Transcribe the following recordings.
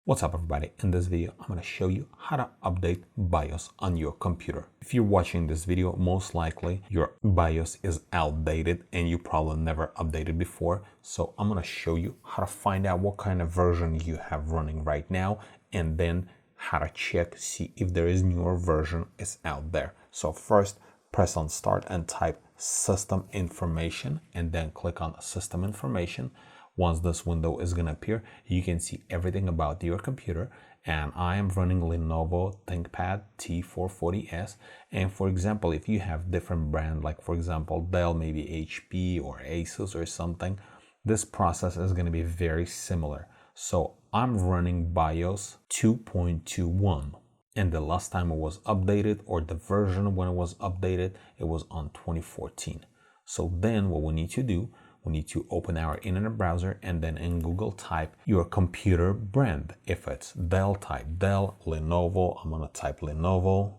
What's up everybody? In this video, I'm going to show you how to update BIOS on your computer. If you're watching this video, most likely your BIOS is outdated and you probably never updated before. So I'm going to show you how to find out what kind of version you have running right now and then how to check, see if there is newer version is out there. So first, press on start and type system information and then click on system information. Once this window is going to appear, you can see everything about your computer, and I am running Lenovo ThinkPad T440S. And for example, if you have different brand, like for example Dell, maybe HP or Asus or something, this process is going to be very similar. So I'm running BIOS 2.21, and the last time it was updated, or the version when it was updated, it was on 2014. So then what we need to do, we need to open our internet browser and then in Google type your computer brand. If it's Dell, type Dell. Lenovo, I'm gonna type Lenovo,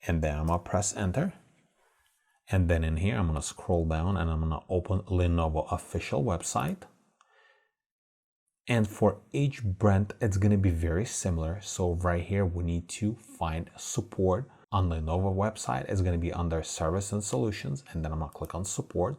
and then I'm gonna press enter. And then in here, I'm gonna scroll down and I'm gonna open Lenovo official website. And for each brand, it's gonna be very similar. So right here, we need to find support on Lenovo website. It's gonna be under service and solutions, and then I'm gonna click on support.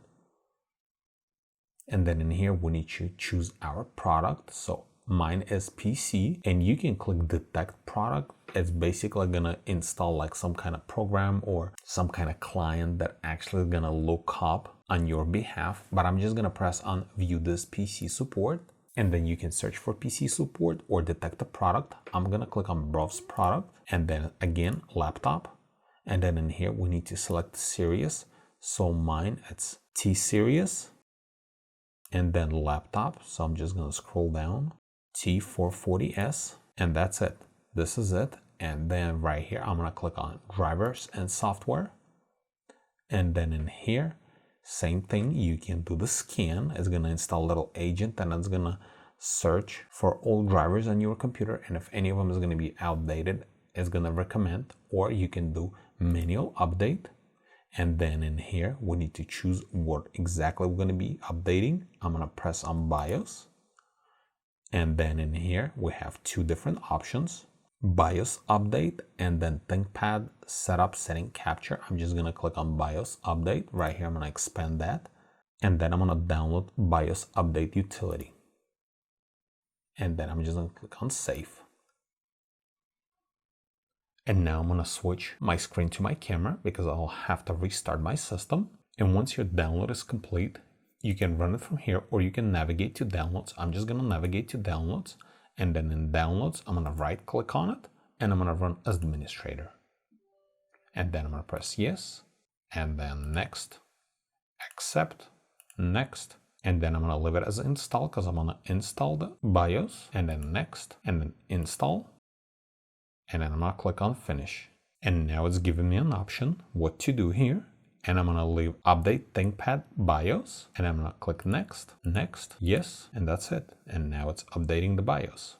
And then in here, we need to choose our product. So mine is PC, and you can click detect product. It's basically gonna install like some kind of program or some kind of client that actually is gonna look up on your behalf. But I'm just gonna press on view this PC support, and then you can search for PC support or detect the product. I'm gonna click on browse product, and then again laptop, and then in here we need to select series. So mine, it's T series, and then laptop. So I'm just gonna scroll down, T440S, and that's it. This is it. And then right here, I'm gonna click on drivers and software. And then in here, same thing, you can do the scan. It's gonna install a little agent and it's gonna search for all drivers on your computer. And if any of them is gonna be outdated, it's gonna recommend, or you can do manual update. And then in here, we need to choose what exactly we're going to be updating. I'm going to press on BIOS. And then in here, we have two different options, BIOS update and then ThinkPad setup setting capture. I'm just going to click on BIOS update. Right here, I'm going to expand that. And then I'm going to download BIOS update utility. And then I'm just going to click on save. And now I'm going to switch my screen to my camera because I'll have to restart my system. And once your download is complete, you can run it from here or you can navigate to downloads. I'm just going to navigate to downloads. And then in downloads, I'm going to right click on it and I'm going to run as administrator. And then I'm going to press yes, and then next, accept, next. And then I'm going to leave it as install because I'm going to install the BIOS, and then next, and then install. And then I'm going to click on finish. And now it's giving me an option what to do here. And I'm going to leave update ThinkPad BIOS. And I'm going to click next, next, yes, and that's it. And now it's updating the BIOS.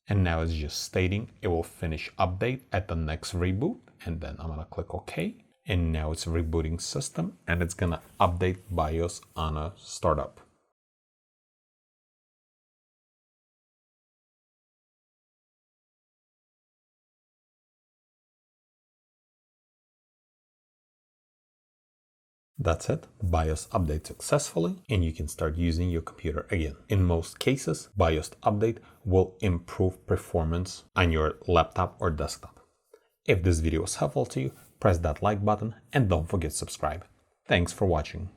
And now it's just stating it will finish update at the next reboot. And then I'm going to click OK. And now it's rebooting system and it's going to update BIOS on a startup. That's it, BIOS update successfully and you can start using your computer again. In most cases, BIOS update will improve performance on your laptop or desktop. If this video was helpful to you, press that like button and don't forget to subscribe. Thanks for watching.